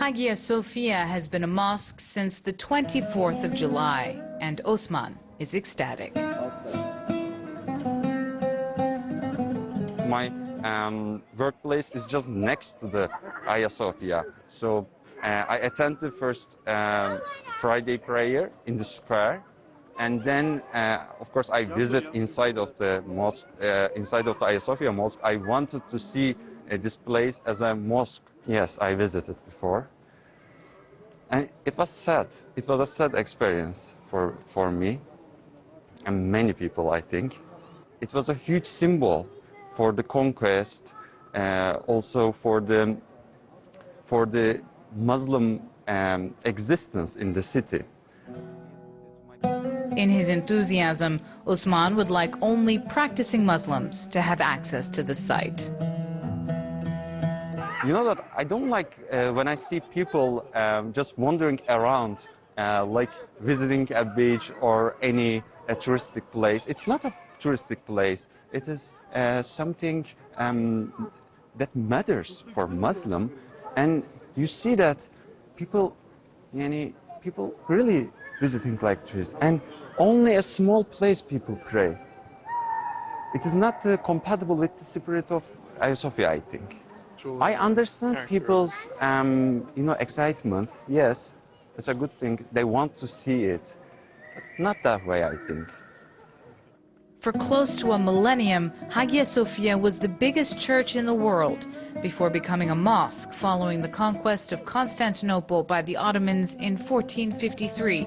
Hagia Sophia has been a mosque since the 24th of July, and Osman is ecstatic. My workplace is just next to the Hagia Sophia, so I attend the first Friday prayer in the square, and then of course I visit inside of the mosque, inside of the Hagia Sophia mosque. I wanted to see this place as a mosque. Yes, I visited before, and it was sad. It was a sad experience for me and many people, I think. It was a huge symbol for the conquest, also for the Muslim existence in the city. In his enthusiasm, Osman would like only practicing Muslims to have access to the site. You know that I don't like when I see people just wandering around, like visiting a beach or any touristic place. It's not a touristic place. It is something that matters for Muslim, and you see that people really visiting like tourists, and only a small place people pray. It is not compatible with the spirit of Hagia Sophia, I think. I understand people's excitement. Yes, it's a good thing. They want to see it, but not that way, I think. For close to a millennium, Hagia Sophia was the biggest church in the world before becoming a mosque following the conquest of Constantinople by the Ottomans in 1453.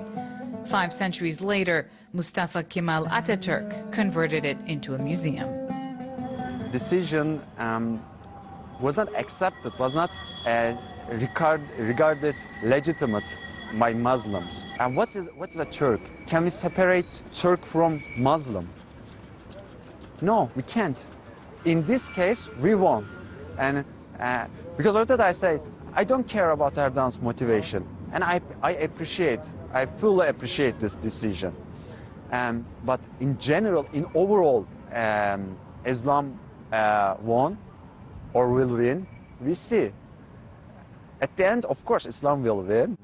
5 centuries later, Mustafa Kemal Atatürk converted it into a museum. Decision was not accepted, was not regarded legitimate by Muslims. And what is a Turk? Can we separate Turk from Muslim? No, we can't. In this case, we won. And because of that, I say, I don't care about Erdogan's motivation. And I fully appreciate this decision. But in general, in overall, Islam won or will win, we see. At the end, of course, Islam will win.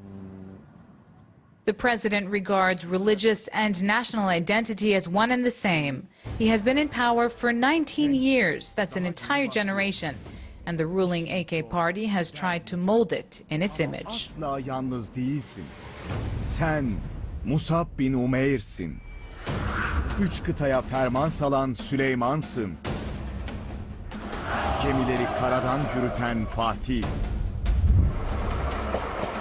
The president regards religious and national identity as one and the same. He has been in power for 19 years, that's an entire generation, and the ruling AK party has tried to mold it in its image. Asla yalnız değilsin. Sen Musab bin Umeyr'sin. 3 kıtaya ferman salan Süleyman'sın. Gemileri karadan yürüten Fatih.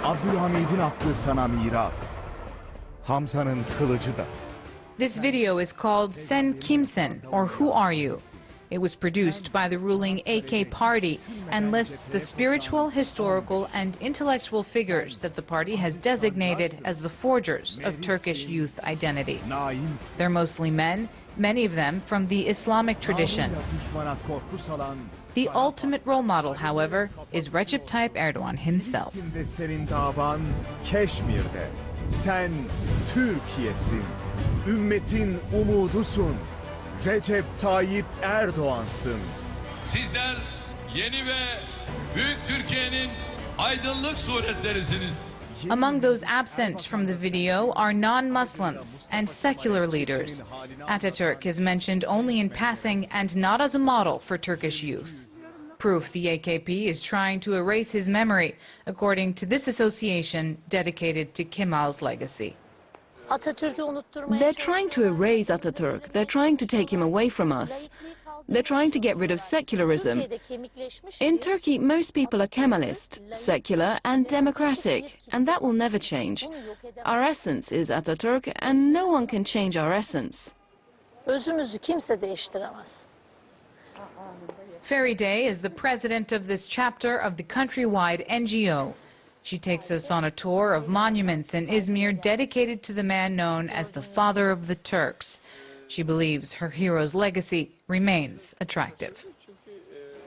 Abdülhamid'in aklı sana miras. Hamza'nın kılıcı da. This video is called Sen Kimsin, or Who Are You? It was produced by the ruling AK party and lists the spiritual, historical, and intellectual figures that the party has designated as the forgers of Turkish youth identity. They're mostly men, many of them from the Islamic tradition. The ultimate role model, however, is Recep Tayyip Erdogan himself. Senin davan Keşmir'de. Sen Türkiye'sin. Ümmetin umudusun. Recep Tayyip Erdoğan'sın. Sizler yeni ve büyük Türkiye'nin aydınlık suretlerisiniz. Among those absent from the video are non-Muslims and secular leaders. Atatürk is mentioned only in passing and not as a model for Turkish youth. Proof the AKP is trying to erase his memory, according to this association dedicated to Kemal's legacy. They're trying to erase Atatürk. They're trying to take him away from us. They're trying to get rid of secularism. In Turkey, most people are Kemalist, secular and democratic, and that will never change. Our essence is Atatürk, and no one can change our essence. Feride is the president of this chapter of the countrywide NGO. She takes us on a tour of monuments in Izmir dedicated to the man known as the father of the Turks. She believes her hero's legacy remains attractive.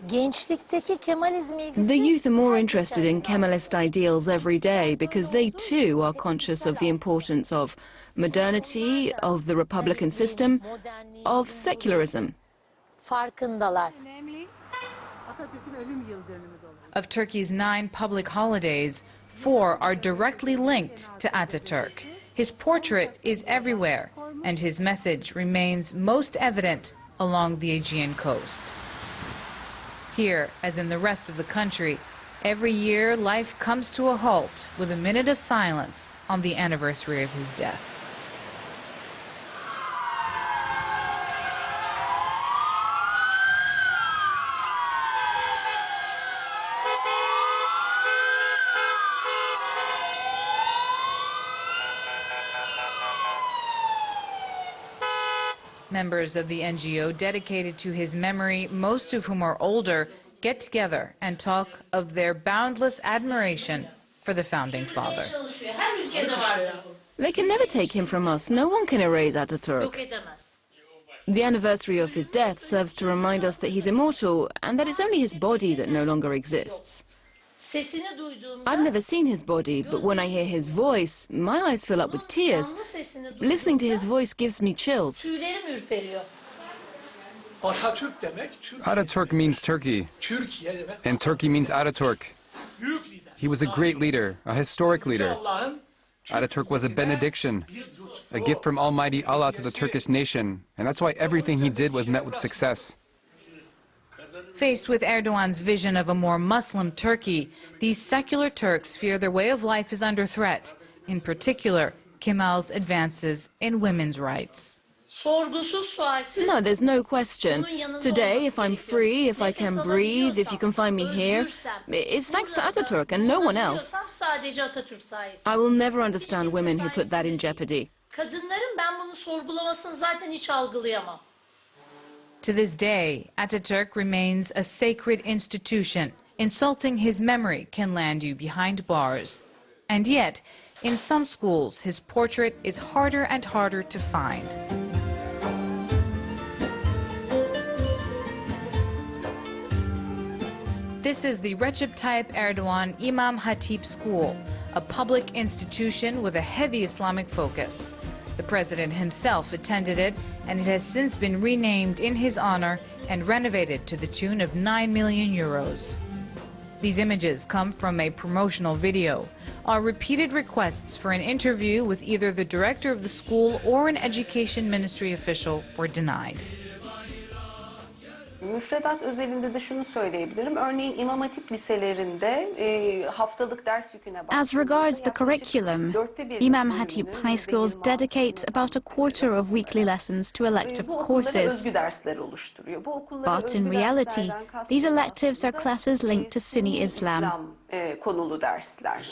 The youth are more interested in Kemalist ideals every day because they too are conscious of the importance of modernity, of the republican system, of secularism. Of Turkey's 9 public holidays, 4 are directly linked to Ataturk. His portrait is everywhere, and his message remains most evident along the Aegean coast. Here, as in the rest of the country, every year life comes to a halt with a minute of silence on the anniversary of his death. Members of the NGO dedicated to his memory, most of whom are older, get together and talk of their boundless admiration for the founding father. They can never take him from us. No one can erase Ataturk. The anniversary of his death serves to remind us that he's immortal and that it's only his body that no longer exists. I've never seen his body, but when I hear his voice, my eyes fill up with tears. Listening to his voice gives me chills. Ataturk means Turkey, and Turkey means Ataturk. He was a great leader, a historic leader. Ataturk was a benediction, a gift from Almighty Allah to the Turkish nation, and that's why everything he did was met with success. Faced with Erdogan's vision of a more Muslim Turkey, these secular Turks fear their way of life is under threat, in particular, Kemal's advances in women's rights. No, there's no question. Today, if I'm free, if I can breathe, if you can find me here, it's thanks to Ataturk and no one else. I will never understand women who put that in jeopardy. To this day, Ataturk remains a sacred institution. Insulting his memory can land you behind bars. And yet, in some schools, his portrait is harder and harder to find. This is the Recep Tayyip Erdogan Imam Hatip School, a public institution with a heavy Islamic focus. The president himself attended it, and it has since been renamed in his honor and renovated to the tune of 9 million euros. These images come from a promotional video. Our repeated requests for an interview with either the director of the school or an education ministry official were denied. Müfredat özelinde de şunu söyleyebilirim. Örneğin İmam Hatip liselerinde haftalık ders yüküne As regards the curriculum, Imam Hatip High Schools dedicate about a quarter of weekly lessons to elective courses. But in reality, these electives are classes linked to Sunni Islam. Konulu dersler.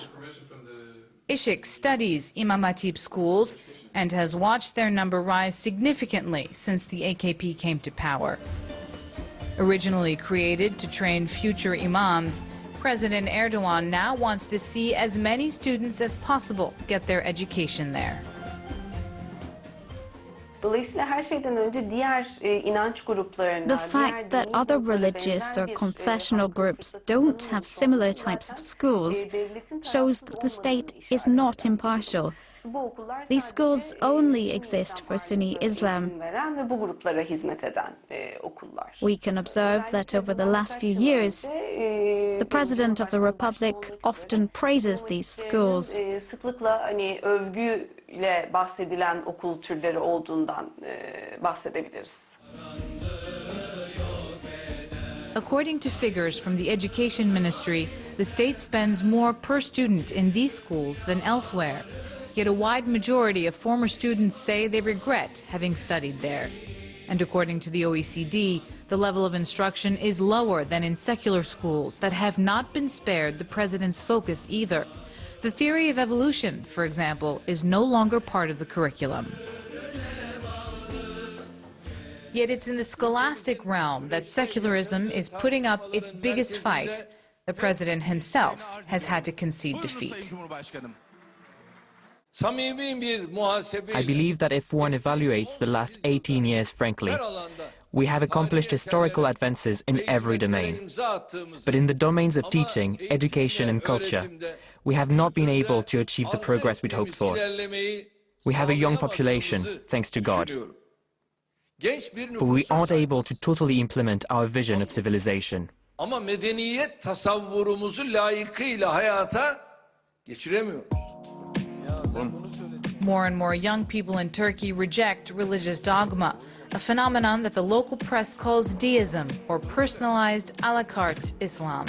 Ishik studies Imam Hatip schools and has watched their number rise significantly since the AKP came to power. Originally created to train future imams, President Erdogan now wants to see as many students as possible get their education there. Dolayısıyla her şeyden önce diğer inanç gruplarına, The fact that other religious or confessional groups don't have similar types of schools shows that the state is not impartial. These schools only exist for Sunni Islam. We can observe that over the last few years, the President of the Republic often praises these schools. Sıklıkla övgüyle bahsedilen okul türleri olduğundan bahsedebiliriz. According to figures from the Education Ministry, the state spends more per student in these schools than elsewhere. Yet a wide majority of former students say they regret having studied there. And according to the OECD, the level of instruction is lower than in secular schools that have not been spared the president's focus either. The theory of evolution, for example, is no longer part of the curriculum. Yet it's in the scholastic realm that secularism is putting up its biggest fight. The president himself has had to concede defeat. I believe that if one evaluates the last 18 years frankly, we have accomplished historical advances in every domain. But in the domains of teaching, education and culture, we have not been able to achieve the progress we'd hoped for. We have a young population, thanks to God. But we aren't able to totally implement our vision of civilization. Ama medeniyet tasavvurumuzu layıkıyla hayata geçiremiyoruz. More and more young people in Turkey reject religious dogma, a phenomenon that the local press calls deism, or personalized a la carte Islam.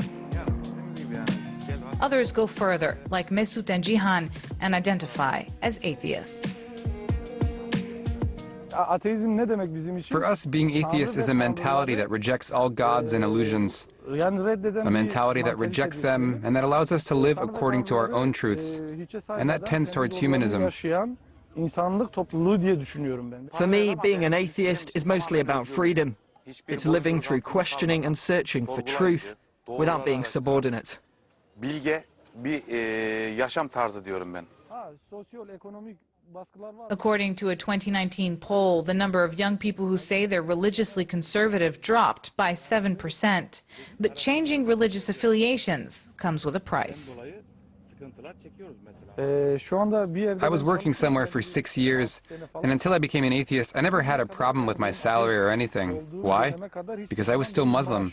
Others go further, like Mesut and Cihan, and identify as atheists. For us, being atheist is a mentality that rejects all gods and illusions, a mentality that rejects them and that allows us to live according to our own truths, and that tends towards humanism. For me, being an atheist is mostly about freedom. It's living through questioning and searching for truth without being subordinate. Bilge bir yaşam tarzı diyorum ben. According to a 2019 poll, the number of young people who say they're religiously conservative dropped by 7%. But changing religious affiliations comes with a price. I was working somewhere for 6 years, and until I became an atheist, I never had a problem with my salary or anything. Why? Because I was still Muslim.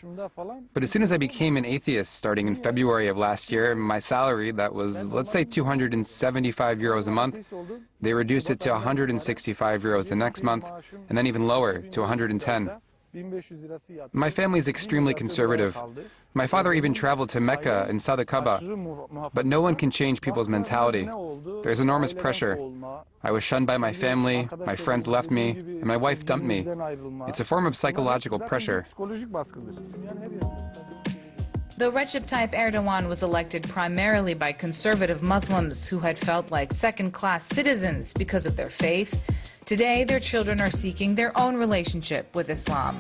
But as soon as I became an atheist, starting in February of last year, my salary, that was, let's say, 275 euros a month, they reduced it to 165 euros the next month, and then even lower, to 110. My family is extremely conservative. My father even traveled to Mecca and saw the Kaaba. But no one can change people's mentality. There's enormous pressure. I was shunned by my family, my friends left me, and my wife dumped me. It's a form of psychological pressure. Though Recep Tayyip Erdogan was elected primarily by conservative Muslims who had felt like second-class citizens because of their faith, today their children are seeking their own relationship with Islam.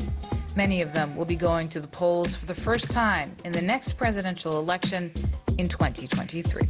Many of them will be going to the polls for the first time in the next presidential election in 2023.